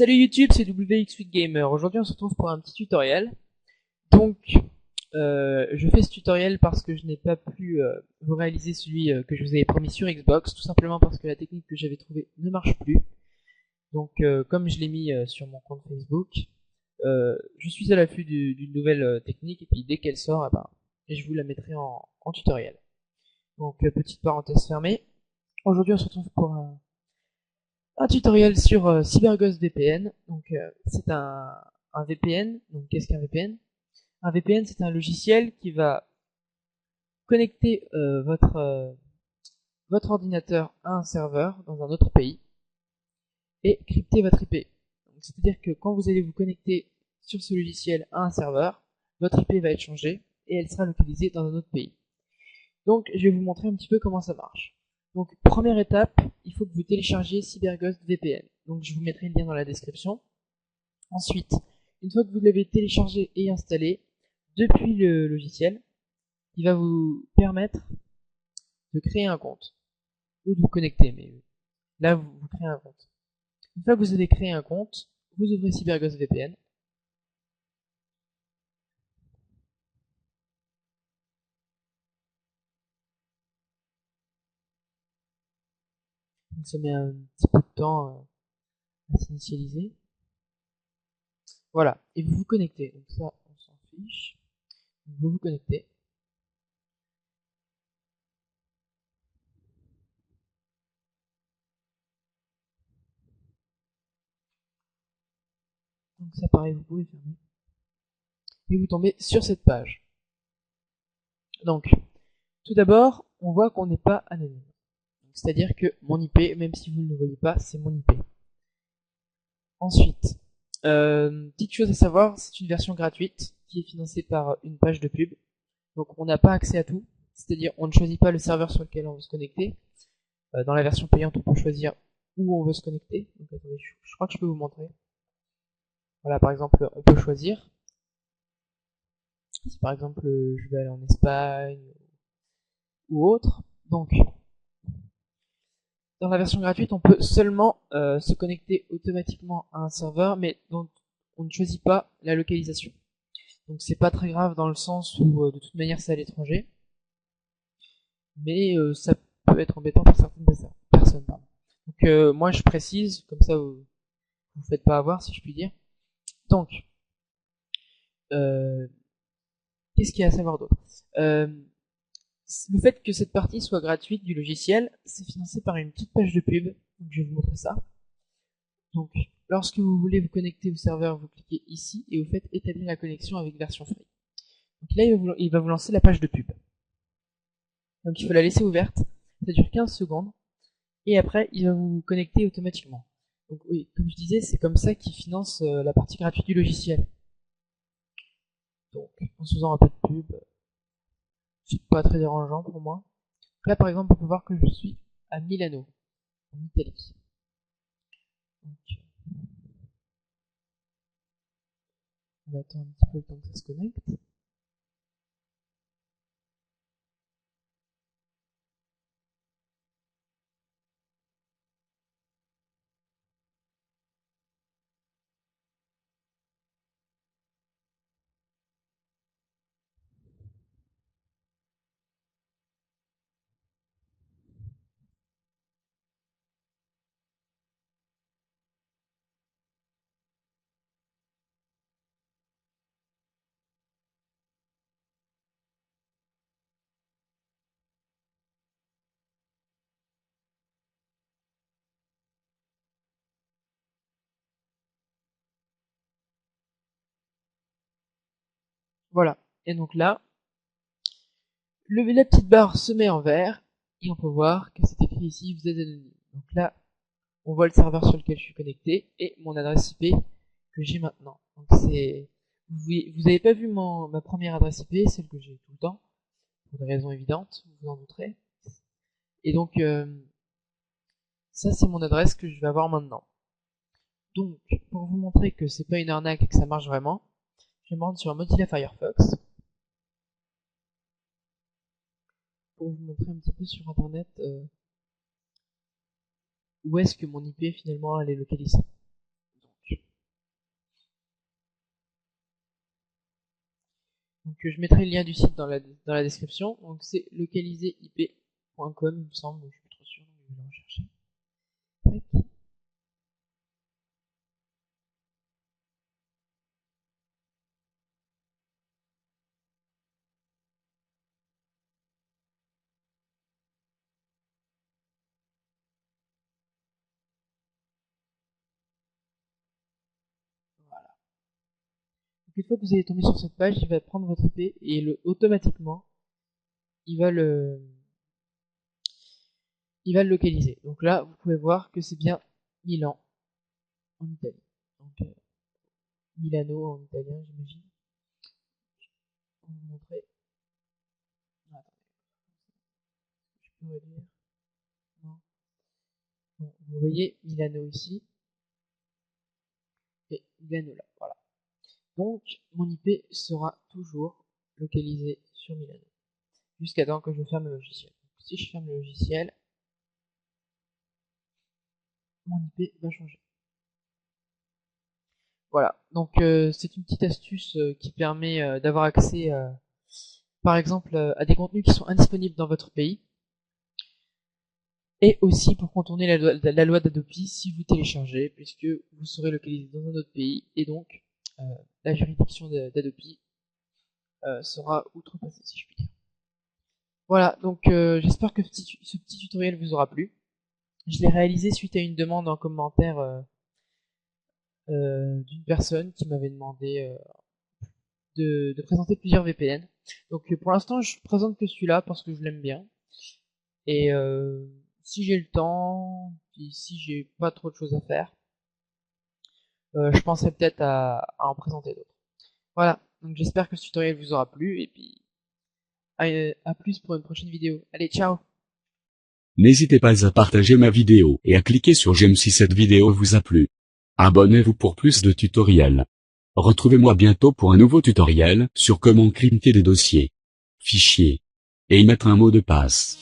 Salut YouTube, c'est WX8Gamer. Aujourd'hui on se retrouve pour un petit tutoriel. Donc je fais ce tutoriel parce que je n'ai pas pu vous réaliser celui que je vous avais promis sur Xbox, tout simplement parce que la technique que j'avais trouvée ne marche plus. Donc comme je l'ai mis sur mon compte Facebook, je suis à l'affût d'une nouvelle technique et puis dès qu'elle sort, je vous la mettrai en tutoriel. Donc petite parenthèse fermée. Aujourd'hui on se retrouve pour un tutoriel sur CyberGhost VPN. Donc c'est un VPN. Donc qu'est-ce qu'un VPN? Un VPN, c'est un logiciel qui va connecter votre ordinateur à un serveur dans un autre pays et crypter votre IP. C'est-à-dire que quand vous allez vous connecter sur ce logiciel à un serveur, votre IP va être changée et elle sera localisée dans un autre pays. Donc je vais vous montrer un petit peu comment ça marche. Donc première étape, il faut que vous téléchargiez CyberGhost VPN. Donc je vous mettrai le lien dans la description. Ensuite, une fois que vous l'avez téléchargé et installé, depuis le logiciel, il va vous permettre de créer un compte. Ou de vous connecter, mais là vous créez un compte. Une fois que vous avez créé un compte, vous ouvrez CyberGhost VPN. Donc ça met un petit peu de temps à s'initialiser. Voilà, et vous vous connectez. Donc ça, on s'en fiche. Vous vous connectez. Donc ça pareil, vous pouvez fermer. Et vous tombez sur cette page. Donc, tout d'abord, on voit qu'on n'est pas anonyme. C'est-à-dire que mon IP, même si vous ne le voyez pas, c'est mon IP. Ensuite, petite chose à savoir, c'est une version gratuite qui est financée par une page de pub. Donc on n'a pas accès à tout, c'est-à-dire on ne choisit pas le serveur sur lequel on veut se connecter. Dans la version payante, on peut choisir où on veut se connecter. Donc attendez, je crois que je peux vous montrer. Voilà, par exemple, on peut choisir. Si par exemple je vais aller en Espagne ou autre. Donc dans la version gratuite, on peut seulement se connecter automatiquement à un serveur, mais dont on ne choisit pas la localisation. Donc c'est pas très grave dans le sens où de toute manière c'est à l'étranger, mais ça peut être embêtant pour certaines personnes. Pardon. Donc moi je précise, comme ça vous faites pas avoir si je puis dire. Donc qu'est-ce qu'il y a à savoir d'autre? Le fait que cette partie soit gratuite du logiciel, c'est financé par une petite page de pub. Donc je vais vous montrer ça. Donc lorsque vous voulez vous connecter au serveur, vous cliquez ici et vous faites établir la connexion avec version free. Donc là il va vous lancer la page de pub. Donc il faut la laisser ouverte, ça dure 15 secondes, et après il va vous connecter automatiquement. Donc oui, comme je disais, c'est comme ça qu'il finance la partie gratuite du logiciel. Donc en se faisant un peu de pub, c'est pas très dérangeant pour moi. Là par exemple on peut voir que je suis à Milano, en Italie. Donc on attend un petit peu le temps que ça se connecte. Voilà. Et donc là, la petite barre se met en vert, et on peut voir que c'est écrit ici, vous êtes anonyme. Donc là, on voit le serveur sur lequel je suis connecté, et mon adresse IP que j'ai maintenant. Donc c'est, vous avez pas vu ma première adresse IP, celle que j'ai tout le temps, pour des raisons évidentes, vous vous en douterez. Et donc, ça c'est mon adresse que je vais avoir maintenant. Donc, pour vous montrer que c'est pas une arnaque et que ça marche vraiment, je vais me rendre sur Mozilla Firefox, pour vous montrer un petit peu sur internet où est-ce que mon IP finalement elle est localisée. Donc je mettrai le lien du site dans la description. Donc c'est localiserip.com, il me semble, je suis pas trop sûr, donc je vais le rechercher. Tac. Voilà. Donc une fois que vous allez tomber sur cette page, il va prendre votre IP et automatiquement, il va le localiser. Donc là, vous pouvez voir que c'est bien Milan en Italie. Donc Milano en italien, j'imagine. On va vous montrer. Ah, attendez. Je peux réduire. Non. Bon, vous voyez Milano ici et Milano là. Voilà. Donc mon IP sera toujours localisé sur Milano jusqu'à temps que je ferme le logiciel. Donc, si je ferme le logiciel, mon IP va changer. Voilà, donc c'est une petite astuce qui permet d'avoir accès, par exemple, à des contenus qui sont indisponibles dans votre pays, et aussi pour contourner la loi d'Adopi si vous téléchargez, puisque vous serez localisé dans un autre pays, et donc la juridiction d'Adopi sera outrepassée, si je puis dire. Voilà, donc j'espère que ce petit tutoriel vous aura plu. Je l'ai réalisé suite à une demande en commentaire d'une personne qui m'avait demandé de présenter plusieurs VPN. Donc pour l'instant je présente que celui-là parce que je l'aime bien. Et si j'ai le temps, puis si j'ai pas trop de choses à faire, je penserai peut-être à en présenter d'autres. Voilà, donc j'espère que ce tutoriel vous aura plu et puis à plus pour une prochaine vidéo. Allez, ciao! N'hésitez pas à partager ma vidéo et à cliquer sur j'aime si cette vidéo vous a plu. Abonnez-vous pour plus de tutoriels. Retrouvez-moi bientôt pour un nouveau tutoriel sur comment crypter des dossiers, fichiers et y mettre un mot de passe.